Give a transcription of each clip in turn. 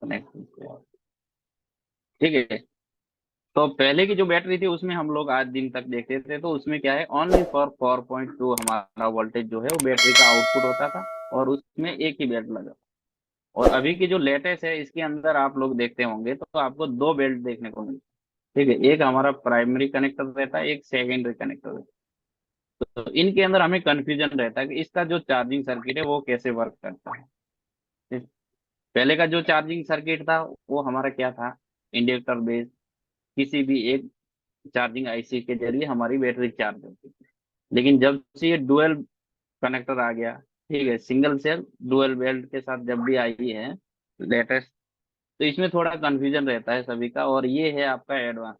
Connect. ठीक है। तो पहले की जो बैटरी थी उसमें हम लोग आज दिन तक देखते थे, तो उसमें क्या है, ओनली फॉर 4.2 हमारा वोल्टेज जो है वो बैटरी का आउटपुट होता था, और उसमें एक ही बेल्ट लगा। और अभी की जो लेटेस्ट है इसके अंदर आप लोग देखते होंगे तो आपको दो बेल्ट देखने को मिलते हैं। ठीक है, एक हमारा प्राइमरी कनेक्टर रहता है, एक सेकेंडरी कनेक्टर रहता है। तो इनके अंदर हमें कंफ्यूजन रहता है कि इसका जो चार्जिंग सर्किट है वो कैसे वर्क करता है। ठीक। पहले का जो चार्जिंग सर्किट था वो हमारा क्या था, इंडक्टर बेस्ड, किसी भी एक चार्जिंग आईसी के जरिए हमारी बैटरी चार्ज होती थी। लेकिन जब से ये डुअल कनेक्टर आ गया, ठीक है, सिंगल सेल डुअल बेल्ट के साथ जब भी आई है लेटेस्ट, तो इसमें थोड़ा कंफ्यूजन रहता है सभी का, और ये है आपका एडवांस।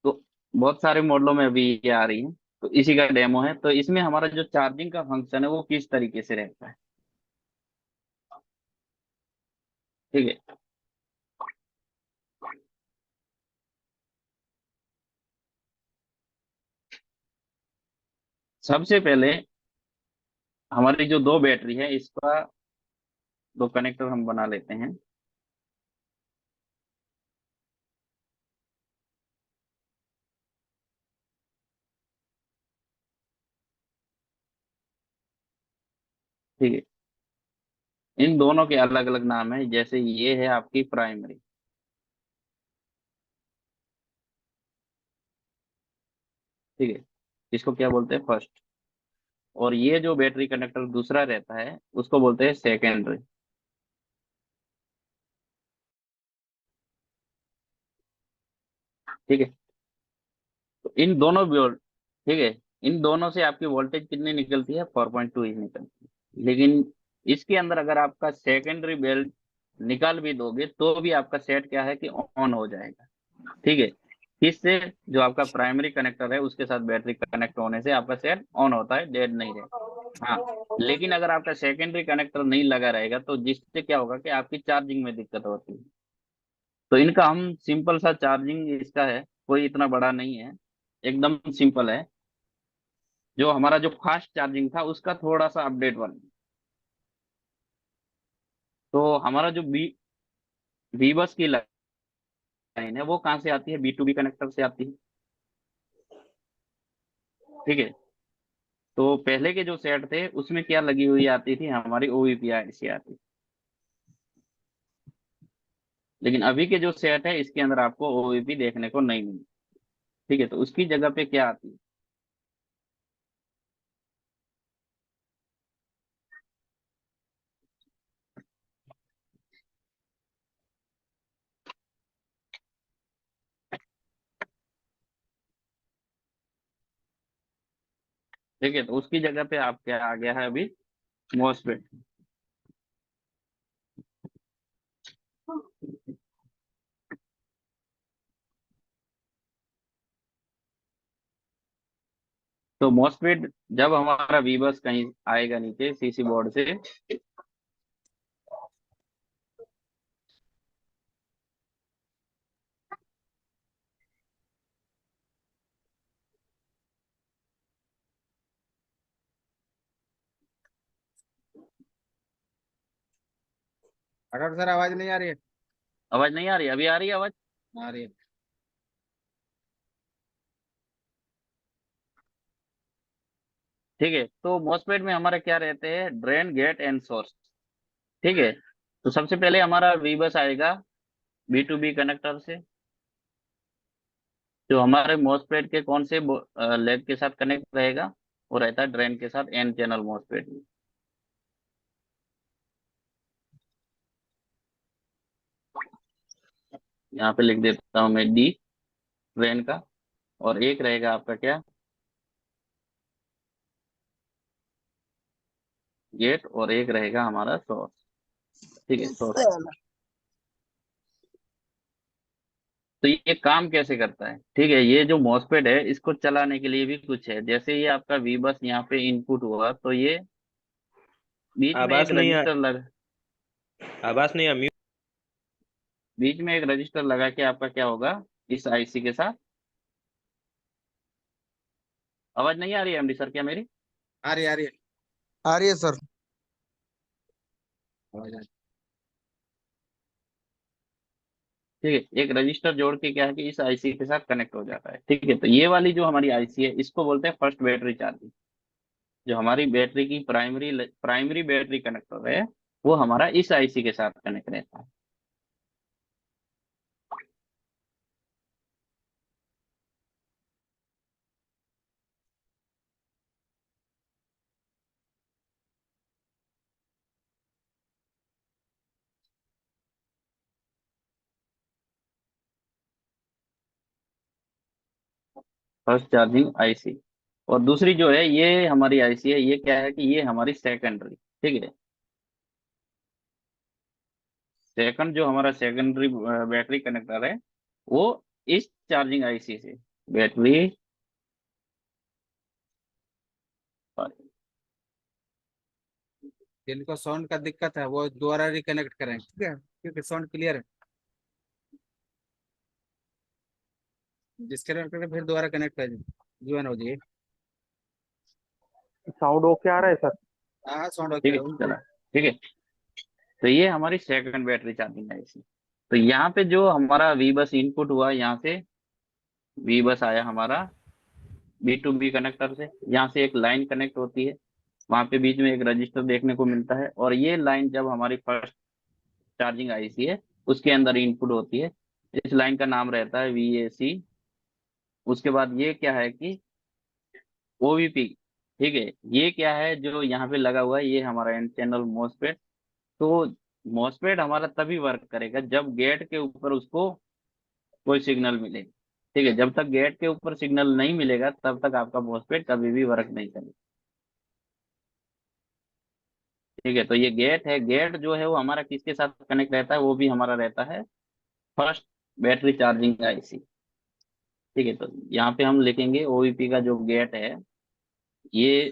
तो बहुत सारे मॉडलों में अभी ये आ रही है, तो इसी का डेमो है। तो इसमें हमारा जो चार्जिंग का फंक्शन है वो किस तरीके से रहता है। ठीक है। सबसे पहले हमारी जो दो बैटरी है इसका दो कनेक्टर हम बना लेते हैं। ठीक है, इन दोनों के अलग अलग नाम है, जैसे ये है आपकी प्राइमरी। ठीक है, इसको क्या बोलते हैं, फर्स्ट। और ये जो बैटरी कनेक्टर दूसरा रहता है उसको बोलते हैं सेकेंडरी। ठीक है। तो इन दोनों ठीक है, इन दोनों से आपकी वोल्टेज कितनी निकलती है, 4.2 ही निकलती है। लेकिन इसके अंदर अगर आपका सेकेंडरी बेल्ट निकाल भी दोगे तो भी आपका सेट क्या है कि ऑन हो जाएगा। ठीक है, इससे जो आपका प्राइमरी कनेक्टर है उसके साथ बैटरी कनेक्ट होने से आपका सेट ऑन होता है, डेड नहीं रहता। हाँ, लेकिन अगर आपका सेकेंडरी कनेक्टर नहीं लगा रहेगा तो जिससे क्या होगा कि आपकी चार्जिंग में दिक्कत होती है। तो इनका हम सिंपल सा चार्जिंग इसका है, कोई इतना बड़ा नहीं है, एकदम सिंपल है। जो हमारा जो फास्ट चार्जिंग था उसका थोड़ा सा अपडेट वाला। तो हमारा जो बी बस की लाइन है वो कहाँ से आती है, बी टू बी कनेक्टर से आती है। ठीक है। तो पहले के जो सेट थे उसमें क्या लगी हुई आती थी, हमारी ओवीपीआई से आती थी। लेकिन अभी के जो सेट है इसके अंदर आपको ओवीपी देखने को नहीं मिली। ठीक है, तो उसकी जगह पे क्या आती है। ठीक है, तो उसकी जगह पे आप क्या आ गया है अभी, मोसफेट। तो मोसफेट जब हमारा वीबस कहीं आएगा नीचे सीसी बोर्ड से, डॉक्टर सर आवाज नहीं आ रही है। आवाज नहीं आ रही, अभी आ रही है आवाज। आ रही है। ठीक है, तो मोसफेट में हमारा क्या रहते हैं, ड्रेन गेट एंड सोर्स। ठीक है। तो सबसे पहले हमारा वीबस आएगा बी टू बी कनेक्टर से, जो हमारे मोसफेट के कौन से लेग के साथ कनेक्ट रहेगा, वो रहता है ड्रेन के साथ एन चैनल मोसफेट। यहाँ पे लिख देता हूँ मैं डी, ड्रेन का। और एक रहेगा आपका क्या, गेट, और एक रहेगा हमारा सोर्स। ठीक है, सोर्स। तो ये काम कैसे करता है, ठीक है, ये जो मॉसफेट है इसको चलाने के लिए भी कुछ है। जैसे ये आपका वी बस यहाँ पे इनपुट हुआ तो ये बीच में एक आवाज नहीं आ रजिस्टर लग आवाज नहीं आ म्यूट। बीच में एक रजिस्टर लगा के आपका क्या होगा, इस आईसी के साथ। आवाज नहीं आ रही है एमडी सर क्या मेरी। आ रही है, आ रही है। आ रही है सर। आवाज आ रही ठीक है, एक रजिस्टर जोड़ के क्या है कि इस आईसी के साथ कनेक्ट हो जाता है। ठीक है, तो ये वाली जो हमारी आईसी है इसको बोलते हैं फर्स्ट बैटरी चार्जिंग। जो हमारी बैटरी की प्राइमरी प्राइमरी बैटरी कनेक्टर है वो हमारा इस आईसी के साथ कनेक्ट रहता है। First charging IC. और दूसरी जो है ये हमारी आईसी है, ये क्या है कि ये हमारी सेकेंडरी। ठीक है, सेकंड जो हमारा सेकेंडरी बैटरी कनेक्टर है वो इस चार्जिंग आईसी से बैटरी। जिनको साउंड का दिक्कत है वो दोबारा रिकनेक्ट करें, ठीक है, क्योंकि साउंड क्लियर है। डिस्कनेक्ट करके फिर दोबारा कनेक्ट कर ज्वाइन हो जाइए। साउंड ओके आ रहा है सर? हाँ साउंड ठीक ओके है, है चला। ठीक है, तो ये हमारी सेकंड बैटरी चार्जिंग आईसी। तो यहाँ पे जो हमारा वी बस इनपुट हुआ, यहाँ से वी बस आया हमारा बी टू बी कनेक्टर से, यहाँ से एक लाइन कनेक्ट होती है, वहां पे बीच में एक रजिस्टर देखने को मिलता है, और ये लाइन जब हमारी फर्स्ट चार्जिंग आईसी है उसके अंदर इनपुट होती है। इस लाइन का नाम रहता है वीएसी। उसके बाद ये क्या है कि ओवीपी। ठीक है, ये क्या है जो यहाँ पे लगा हुआ है, ये हमारा एन चैनल मोसफेट। तो मोसफेट हमारा तभी वर्क करेगा जब गेट के ऊपर उसको कोई सिग्नल मिले। ठीक है, जब तक गेट के ऊपर सिग्नल नहीं मिलेगा तब तक आपका मोसफेट कभी भी वर्क नहीं करेगा। ठीक है, तो ये गेट है, गेट जो है वो हमारा किसके साथ कनेक्ट रहता है, वो भी हमारा रहता है फर्स्ट बैटरी चार्जिंग आईसी। ठीक है, तो यहाँ पे हम लिखेंगे ओईपी का जो गेट है, ये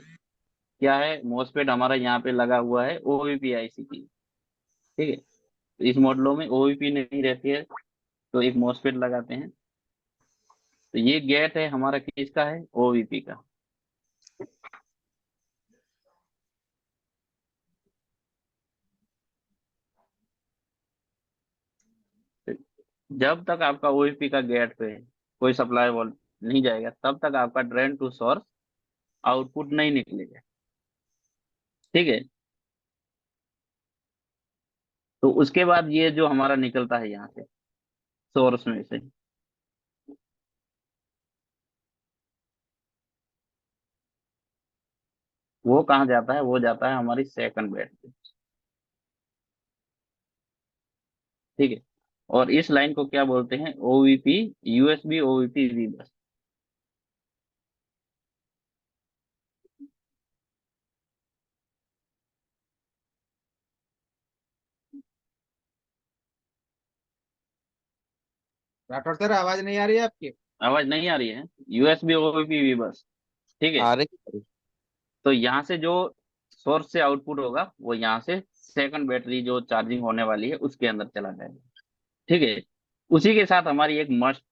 क्या है, मोसफेट हमारा यहाँ पे लगा हुआ है ओईपी आईसी की। ठीक है, तो इस मॉडलों में ओईपी नहीं रहती है, तो एक मोसफेट लगाते हैं। तो ये गेट है हमारा किसका है, ओवीपी का। तो जब तक आपका ओवीपी का गेट पे कोई सप्लाई वोल्ट नहीं जाएगा तब तक आपका ड्रेन टू सोर्स आउटपुट नहीं निकलेगा। ठीक है, तो उसके बाद ये जो हमारा निकलता है यहाँ से सोर्स में से, वो कहाँ जाता है, वो जाता है हमारी सेकंड बैटरी। ठीक है, और इस लाइन को क्या बोलते हैं, ओवीपी यूएसबी ओवीपी वी बस। राठौर सर आवाज नहीं आ रही है आपकी? आवाज नहीं आ रही है, यूएसबी ओवीपी वी बस। ठीक है, आ रही। तो यहाँ से जो सोर्स से आउटपुट होगा वो यहाँ से सेकंड बैटरी जो चार्जिंग होने वाली है उसके अंदर चला जाएगा। ठीक है, उसी के साथ हमारी एक मस्ट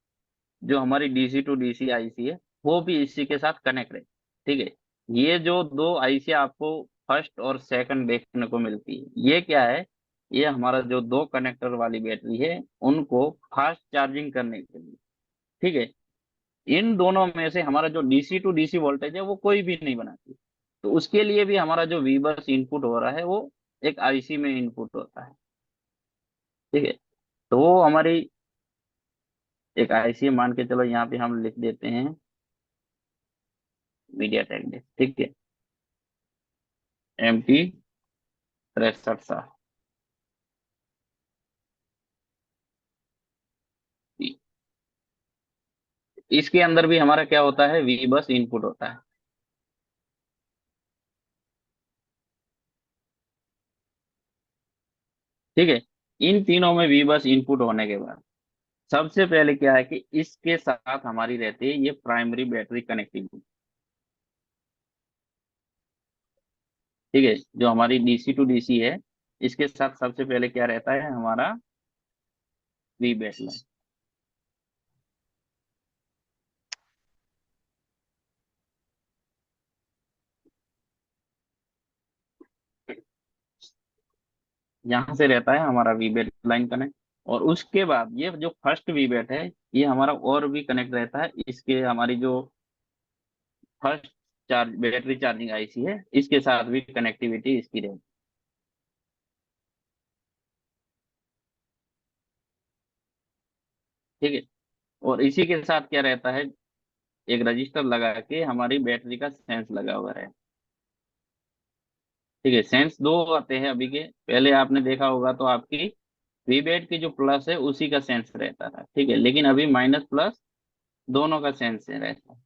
जो हमारी डीसी टू डीसी आईसी है वो भी इसी के साथ कनेक्ट है। ठीक है, ये जो दो आईसी आपको फर्स्ट और सेकंड देखने को मिलती है, ये क्या है, ये हमारा जो दो कनेक्टर वाली बैटरी है उनको फास्ट चार्जिंग करने के लिए। ठीक है, इन दोनों में से हमारा जो डीसी टू डीसी वोल्टेज है वो कोई भी नहीं बनाती। तो उसके लिए भी हमारा जो वी बस इनपुट हो रहा है वो एक आईसी में इनपुट होता है। ठीक है, तो वो हमारी एक आईसी मान के चलो यहाँ पे हम लिख देते हैं मीडिया टेक। ठीक है, MT 63। इसके अंदर भी हमारा क्या होता है, वी बस इनपुट होता है। ठीक है, इन तीनों में वी बस इनपुट होने के बाद सबसे पहले क्या है कि इसके साथ हमारी रहती है ये प्राइमरी बैटरी कनेक्टिविटी। ठीक है, जो हमारी डीसी टू डीसी है इसके साथ सबसे पहले क्या रहता है हमारा वी बैक लाइन। यहाँ से रहता है हमारा वी बैक लाइन कनेक्ट। और उसके बाद ये जो फर्स्ट वी बैट है, ये हमारा और भी कनेक्ट रहता है इसके, हमारी जो first charge battery charging IC है इसके साथ भी कनेक्टिविटी इसकी रहती है। ठीक है। और इसी के साथ क्या रहता है, एक रजिस्टर लगा के हमारी बैटरी का सेंस लगा हुआ है। ठीक है। सेंस दो आते हैं अभी के, पहले आपने देखा होगा तो आपकी वीबैट की जो प्लस है उसी का सेंस रहता था। ठीक है। लेकिन अभी माइनस प्लस दोनों का सेंस है रहता है।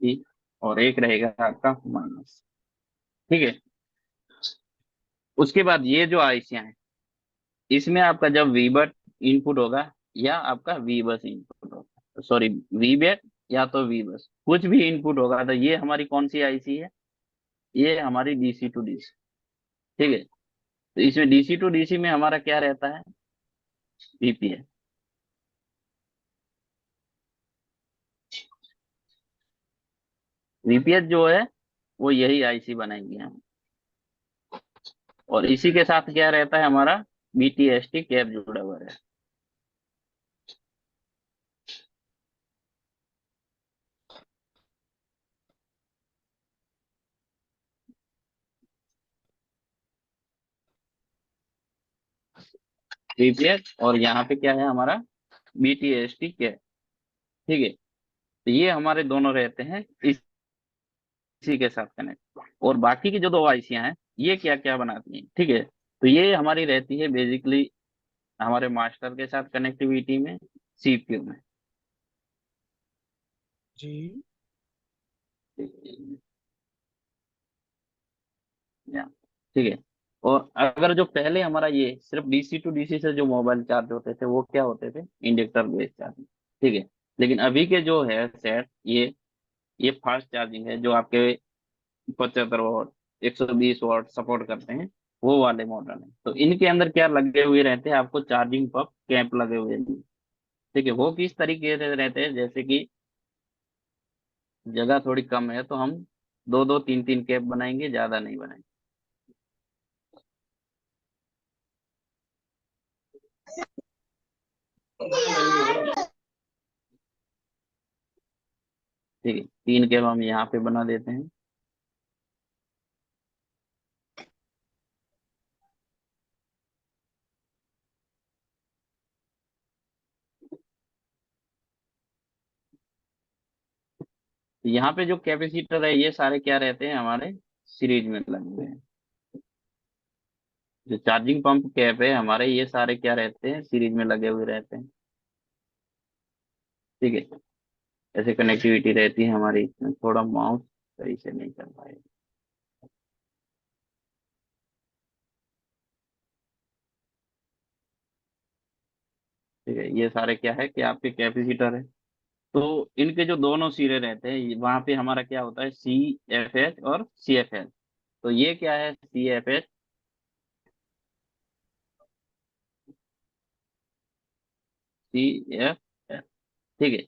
ठीक। और एक रहेगा आपका माइनस। ठीक है। उसके बाद ये जो आईसियां हैं, इसमें आपका जब वीबट इनपुट होगा या आपका वी बस इनपुट होगा, सॉरी वीबैट या तो वी बस, कुछ भी इनपुट होगा, तो ये हमारी कौन सी आईसी है, ये हमारी डीसी टू डीसी। ठीक है। तो इसमें डीसी टू डीसी में हमारा क्या रहता है, वीपीएस। वीपीएस जो है वो यही आईसी बनाएंगे हम। और इसी के साथ क्या रहता है हमारा, बीटीएसटी कैप जुड़ा हुआ है। वीपीएस और यहाँ पे क्या है हमारा, बीटीएसटी कैप। ठीक है। तो ये हमारे दोनों रहते हैं इसी के साथ कनेक्ट। और बाकी की जो दो आईसियां हैं, ये क्या क्या बनाती हैं, ठीक है, तो ये हमारी रहती है बेसिकली हमारे मास्टर के साथ कनेक्टिविटी में, सीपीयू में। जी। या, ठीक है। और अगर जो पहले हमारा ये सिर्फ डीसी टू डीसी से जो मोबाइल चार्ज होते थे वो क्या होते थे, इंडक्टर बेस्ड चार्जिंग। ठीक है। लेकिन अभी के जो है सेट, ये फास्ट चार्जिंग है, जो आपके 75 वॉट 120 वॉट सपोर्ट करते हैं, वो वाले मॉडल है। तो इनके अंदर क्या लगे हुए रहते हैं, आपको चार्जिंग पब कैंप लगे हुए हैं। ठीक है। वो किस तरीके से रहते हैं, जैसे कि जगह थोड़ी कम है तो हम दो दो तीन तीन कैप बनाएंगे, ज्यादा नहीं बनाएंगे। ठीक है। तीन कैप हम यहाँ पे बना देते हैं। यहाँ पे जो कैपेसिटर है ये सारे क्या रहते हैं हमारे, सीरीज में लगे हुए हैं। जो चार्जिंग पंप कैप है हमारे, ये सारे क्या रहते हैं, सीरीज में लगे हुए रहते हैं। ठीक है। ऐसे कनेक्टिविटी रहती है हमारी। इसमें थोड़ा माउस सही से नहीं चल पाएगा। ठीक है। ये सारे क्या है कि आपके कैपेसिटर है। तो इनके जो दोनों सिरे रहते हैं वहां पे हमारा क्या होता है, सी एफ एच और सी एफ एल। तो ये क्या है, C F H, C F L. ठीक है।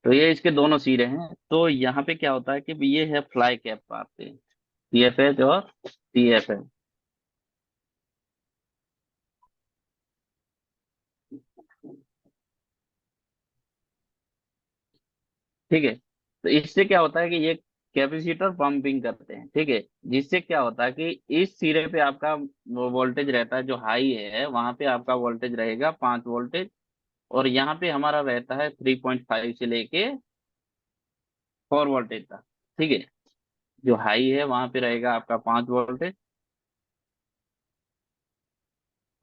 तो ये इसके दोनों सिरे हैं। तो यहाँ पे क्या होता है कि ये है फ्लाई कैप आपके, सी एफ एच और सी एफ एल। ठीक है। तो इससे क्या होता है कि ये कैपेसिटर पंपिंग करते हैं। ठीक है। जिससे क्या होता है कि इस सिरे पे आपका वोल्टेज रहता है, जो हाई है वहां पे आपका वोल्टेज रहेगा 5 वोल्टेज। और यहाँ पे हमारा रहता है 3.5 से लेके 4 वोल्टेज तक। ठीक है। जो हाई है वहां पे रहेगा आपका 5 वोल्टेज,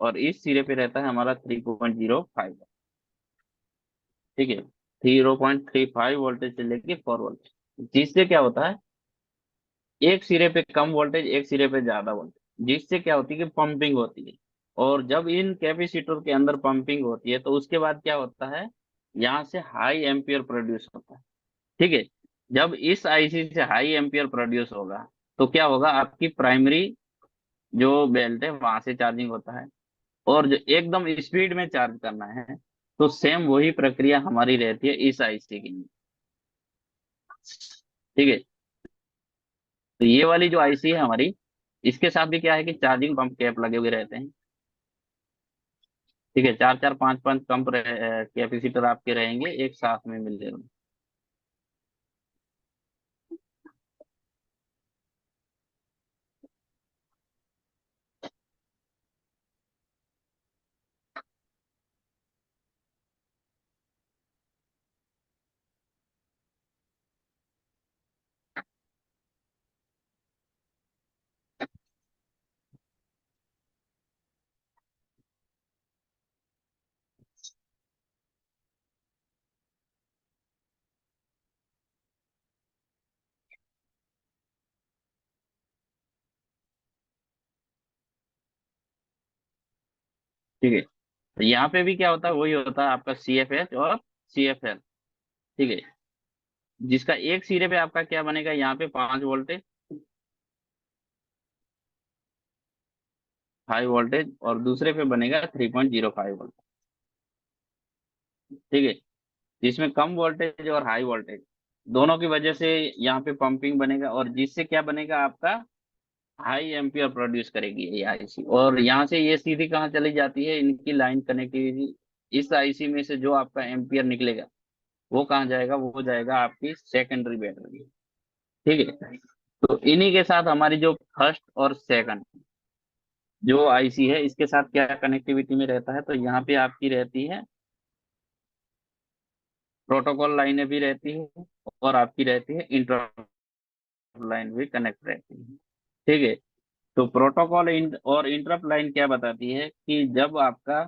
और इस सिरे पे रहता है हमारा 3.05। ठीक है। 0.35 वोल्टेज से लेके 4 वोल्टेज। जिससे क्या होता है, एक सिरे पे कम वोल्टेज, एक सिरे पे ज्यादा वोल्टेज, जिससे क्या होती है कि पंपिंग होती है। और जब इन कैपेसिटर के अंदर पंपिंग होती है तो उसके बाद क्या होता है, यहाँ से हाई एम्पियर प्रोड्यूस होता है। ठीक है। जब इस आईसी से हाई एम्पियर प्रोड्यूस होगा तो क्या होगा, आपकी प्राइमरी जो बेल्ट है वहां से चार्जिंग होता है। और जो एकदम स्पीड में चार्ज करना है तो सेम वही प्रक्रिया हमारी रहती है इस आईसी की। ठीक है। तो ये वाली जो आईसी है हमारी, इसके साथ भी क्या है कि चार्जिंग पंप कैप लगे हुए रहते हैं। ठीक है, चार चार पांच पांच पंप कैपेसिटर आपके रहेंगे एक साथ में मिले हुए। ठीक है, तो यहाँ पे भी क्या होता है, वही होता है आपका CFH और CFL। ठीक है, जिसका एक सिरे पे आपका क्या बनेगा, यहाँ पे 5 वोल्टेज, हाई वोल्टेज, और दूसरे पे बनेगा 3.05 वोल्ट। ठीक है, जिसमें कम वोल्टेज और हाई वोल्टेज दोनों की वजह से यहाँ पे पंपिंग बनेगा, और जिससे क्या बनेगा आपका हाई एम्पियर प्रोड्यूस करेगी ये आईसी। और यहाँ से ये सीधी कहाँ चली जाती है, इनकी लाइन कनेक्टिविटी, इस आईसी में से जो आपका एम्पियर निकलेगा वो कहाँ जाएगा, वो जाएगा आपकी सेकेंडरी बैटरी। ठीक है, तो इन्हीं के साथ हमारी जो फर्स्ट और सेकंड जो आईसी है, इसके साथ क्या कनेक्टिविटी में रहता है, तो यहाँ पे आपकी रहती है प्रोटोकॉल लाइनें भी रहती है, और आपकी रहती है इंटर लाइन भी कनेक्ट रहती है। ठीक है, तो प्रोटोकॉल और इंटरप्ट लाइन क्या बताती है कि जब आपका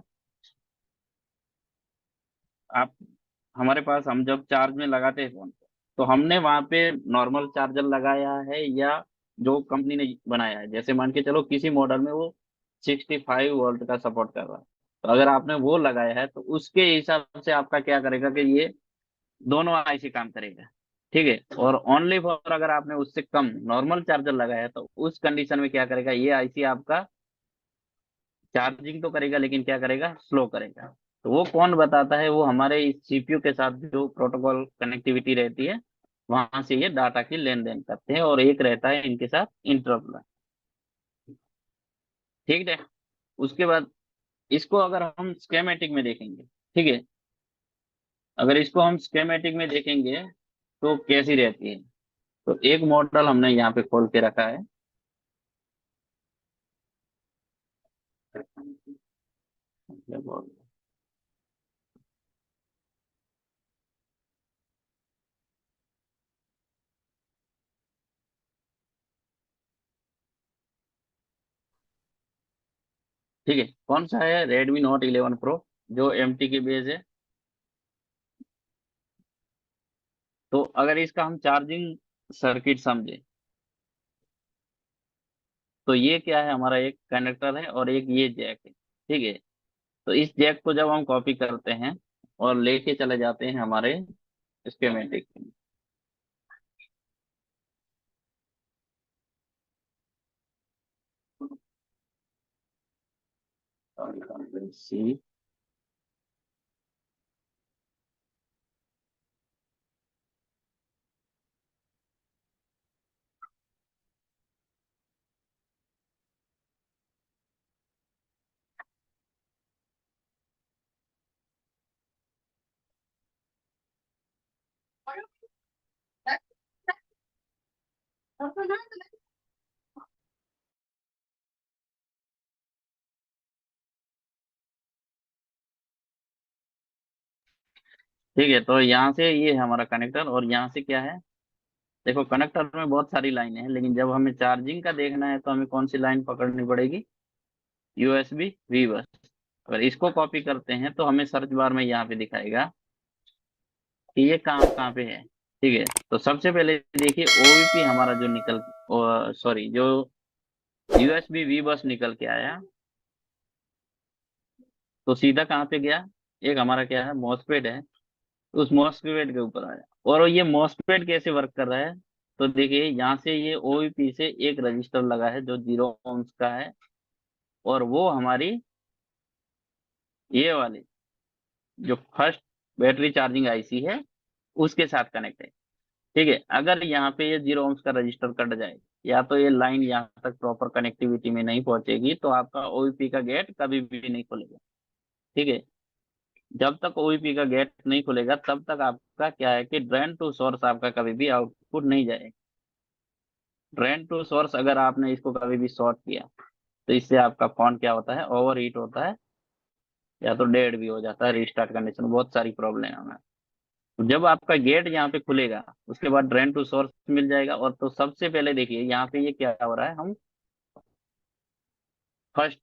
आप हमारे पास, हम जब चार्ज में लगाते हैं फोन, तो हमने वहां पे नॉर्मल चार्जर लगाया है या जो कंपनी ने बनाया है, जैसे मान के चलो किसी मॉडल में वो 65 वोल्ट का सपोर्ट कर रहा है, तो अगर आपने वो लगाया है तो उसके हिसाब से आपका क्या करेगा कि ये दोनों आईसी काम करेगा। ठीक है, और ओनली फॉर अगर आपने उससे कम नॉर्मल चार्जर लगाया है तो उस कंडीशन में क्या करेगा, ये आईसी आपका चार्जिंग तो करेगा लेकिन क्या करेगा, स्लो करेगा। तो वो कौन बताता है, वो हमारे इस सीपीयू के साथ जो प्रोटोकॉल कनेक्टिविटी रहती है, वहां से ये डाटा की लेन देन करते हैं, और एक रहता है इनके साथ इंटरप्ट। ठीक है, उसके बाद इसको अगर हम स्केमेटिक में देखेंगे, ठीक है, अगर इसको हम स्केमेटिक में देखेंगे तो कैसी रहती है, तो एक मॉडल हमने यहाँ पे खोल के रखा है। ठीक है, कौन सा है, Redmi Note 11 Pro, जो MT की बेस है। तो अगर इसका हम चार्जिंग सर्किट समझे, तो ये क्या है, हमारा एक कनेक्टर है और एक ये जैक है। ठीक है, तो इस जैक को जब हम कॉपी करते हैं और लेके चले जाते हैं हमारे स्कीमेटिक में, सी, ठीक है, तो यहाँ से ये है हमारा कनेक्टर, और यहाँ से क्या है, देखो कनेक्टर में बहुत सारी लाइनें हैं, लेकिन जब हमें चार्जिंग का देखना है तो हमें कौन सी लाइन पकड़नी पड़ेगी, USB V बस। अगर इसको कॉपी करते हैं तो हमें सर्च बार में यहाँ पे दिखाएगा कि ये कहाँ कहाँ पे है। ठीक है, तो सबसे पहले देखिए OVP हमारा जो निकल, सॉरी, जो USB V बस निकल के आया, तो सीधा कहाँ पे गया, एक हमारा क्या है, मॉसफेट है, तो उस मॉसफेट के ऊपर आया। और ये मॉसफेट कैसे वर्क कर रहा है, तो देखिए यहाँ से ये OVP से एक रजिस्टर लगा है जो 0 ohms का है, और वो हमारी ये वाली जो फर्स्ट बैटरी चार्जिंग आईसी है उसके साथ कनेक्ट है। ठीक है, अगर यहाँ पे ये 0 ohms का रजिस्टर कट जाए या तो ये लाइन यहाँ तक प्रॉपर कनेक्टिविटी में नहीं पहुंचेगी तो आपका ओईपी का गेट कभी भी नहीं खुलेगा। ठीक है, जब तक ओईपी का गेट नहीं खुलेगा तब तक आपका क्या है कि ड्रेन टू सोर्स आपका कभी भी आउटपुट नहीं जाएगा। ड्रेन टू सोर्स अगर आपने इसको कभी भी शॉर्ट किया तो इससे आपका फोन क्या होता है, ओवर हीट होता है या तो डेड भी हो जाता है, रिस्टार्ट कंडीशन, बहुत सारी प्रॉब्लम है हमें। तो जब आपका गेट यहाँ पे खुलेगा उसके बाद ड्रेन टू सोर्स मिल जाएगा। और तो सबसे पहले देखिए यहाँ पे ये क्या हो रहा है, हम फर्स्ट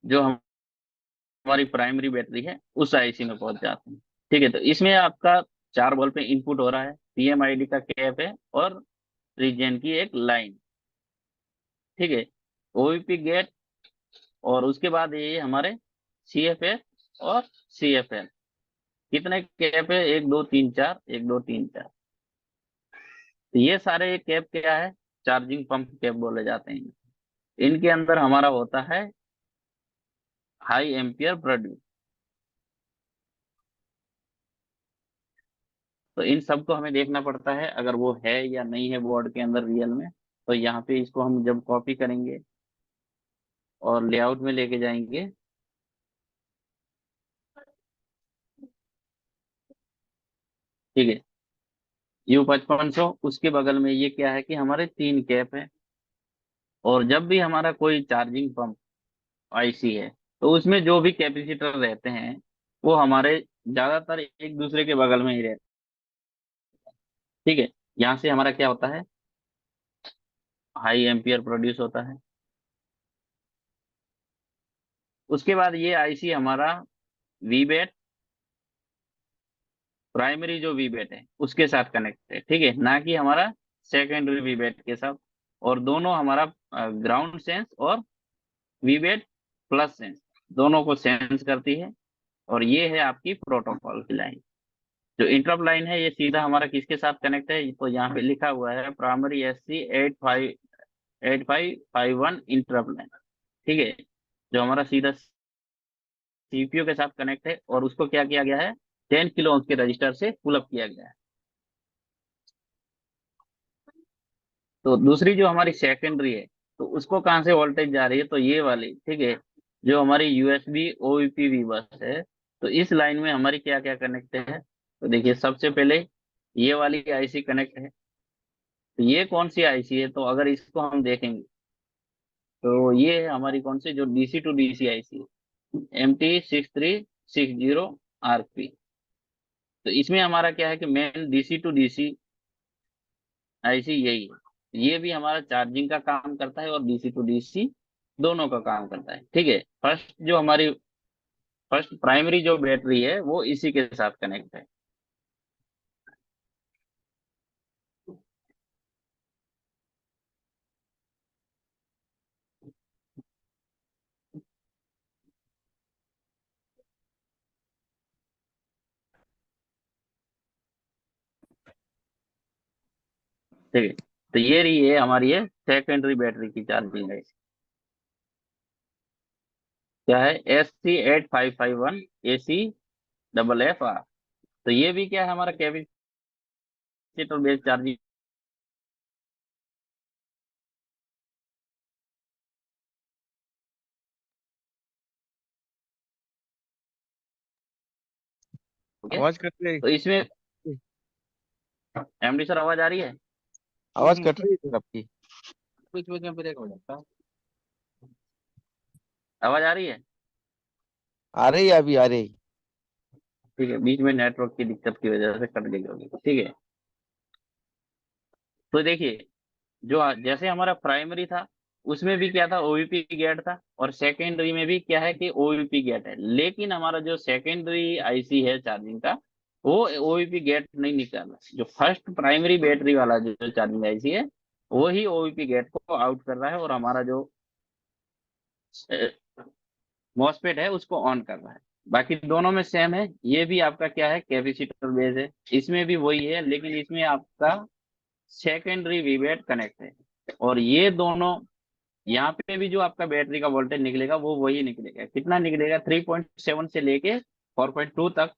जो हमारी प्राइमरी बैटरी है उस आईसी में पहुंच जाते हैं। ठीक है, तो इसमें आपका 4 वोल्ट पे इनपुट हो रहा है, पीएमआईडी का कैप है और रीजन की एक लाइन। ठीक है, ओवीपी गेट और उसके बाद ये हमारे सीएफएल और सीएफएल। कितने कैप है, 1 2 3 4, 1 2 3 4। तो ये सारे कैप क्या है, चार्जिंग पंप कैप बोले जाते हैं। इनके अंदर हमारा होता है हाई एम्पियर प्रोड्यूस। तो इन सबको हमें देखना पड़ता है अगर वो है या नहीं है बोर्ड के अंदर रियल में। तो यहाँ पे इसको हम जब कॉपी करेंगे और लेआउट में लेके जाएंगे, ठीक है, U5500, उसके बगल में ये क्या है कि हमारे 3 कैप है। और जब भी हमारा कोई चार्जिंग पंप आईसी है तो उसमें जो भी कैपेसिटर रहते हैं वो हमारे ज्यादातर एक दूसरे के बगल में ही रहते हैं। ठीक है, यहाँ से हमारा क्या होता है, हाई एम्पियर प्रोड्यूस होता है। उसके बाद ये आईसी हमारा वीबेट, प्राइमरी जो वीबेट है उसके साथ कनेक्ट है। ठीक है, ना कि हमारा सेकेंडरी वीबेट के साथ। और दोनों हमारा ग्राउंड सेंस और वीबेट प्लस सेंस दोनों को सेंस करती है। और ये है आपकी प्रोटोकॉल की लाइन। जो इंटरप्ट लाइन है ये सीधा हमारा किसके साथ कनेक्ट है, तो यहाँ पे लिखा हुआ है प्राइमरी SC 8551 इंटरप्ट लाइन। ठीक है, जो हमारा सीधा सीपीयू के साथ कनेक्ट है और उसको क्या किया गया है, 10 किलो ओम के रजिस्टर से पुल अप किया गया है। तो दूसरी जो हमारी सेकेंडरी है तो उसको कहाँ से वोल्टेज जा रही है, तो ये वाली, ठीक है, जो हमारी यूएसबी ओईपीवी बस है। तो इस लाइन में हमारी क्या क्या कनेक्ट है, तो देखिए सबसे पहले ये वाली आईसी कनेक्ट है। तो ये कौन सी आईसी है, तो अगर इसको हम देखेंगे तो ये है हमारी कौन सी, जो DC to DC IC MT6360 RP। तो इसमें हमारा क्या है कि main DC to DC IC यही है। ये भी हमारा चार्जिंग का काम करता है और डीसी टू डीसी दोनों का काम करता है। ठीक है, जो हमारी फर्स्ट प्राइमरी जो बैटरी है वो इसी के साथ कनेक्ट है। ठीक है, तो ये रही है हमारी ये सेकेंडरी बैटरी की चार्जिंग है। क्या है, SC8551AC FF। तो ये भी क्या है, हमारा कैपेसिटर बेस्ड चार्जिंग है। आवाज कट रही। तो इसमें एमडी सर आवाज आ रही है, आवाज कट रही है आपकी। बीच बीच में ब्रेक हो जाता है। आवाज आ रही है। आ रही है, अभी आ रही। ठीक है, बीच में नेटवर्क की दिक्कत की वजह से कट गई होगी। ठीक है, तो देखिए जो जैसे हमारा प्राइमरी था उसमें भी क्या था, ओवीपी गेट था, और सेकेंडरी में भी क्या है कि ओवीपी गेट है। लेकिन हमारा जो सेकेंडरी आईसी है चार्जिंग का वो ओवीपी गेट नहीं निकाला। जो फर्स्ट प्राइमरी बैटरी वाला जो चार्जिंग आईसी है वो ही ओवीपी गेट को आउट कर रहा है और हमारा जो मॉसफेट है उसको ऑन कर रहा है। बाकी दोनों में सेम है। ये भी आपका क्या है, कैपेसिटर बेस है, इसमें भी वही है, लेकिन इसमें आपका सेकेंडरी वीवेट कनेक्ट है। और ये दोनों, यहाँ पे भी जो आपका बैटरी का वोल्टेज निकलेगा वो वही निकलेगा। कितना निकलेगा, 3.7 से लेके 4.2 तक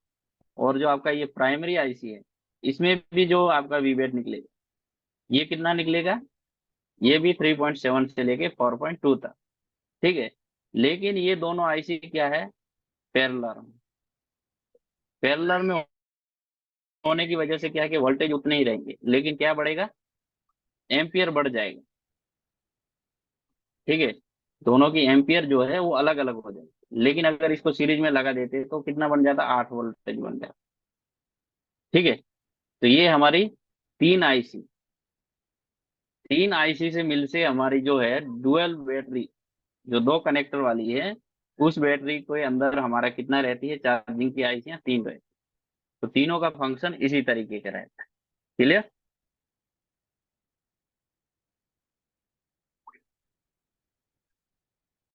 और जो आपका ये प्राइमरी आईसी है, इसमें भी जो आपका वीबैट निकलेगा, ये कितना निकलेगा, ये भी 3.7 से लेके 4.2 तक। ठीक है, लेकिन ये दोनों आईसी क्या है, पैरेलल। पैरेलल में होने की वजह से क्या है कि वोल्टेज उतने ही रहेंगे, लेकिन क्या बढ़ेगा, एम्पियर बढ़ जाएगा। ठीक है, दोनों की एम्पियर जो है वो अलग अलग हो जाएगी, लेकिन अगर इसको सीरीज में लगा देते तो कितना बन जाता, 8 वोल्टेज बन जाता। ठीक है, तो ये हमारी तीन आईसी, तीन आईसी से मिल से हमारी जो है डुअल बैटरी, जो दो कनेक्टर वाली है, उस बैटरी के अंदर हमारा कितना रहती है, चार्जिंग की आईसियां तीन रहती है। तो तीनों का फंक्शन इसी तरीके का रहता है। क्लियर।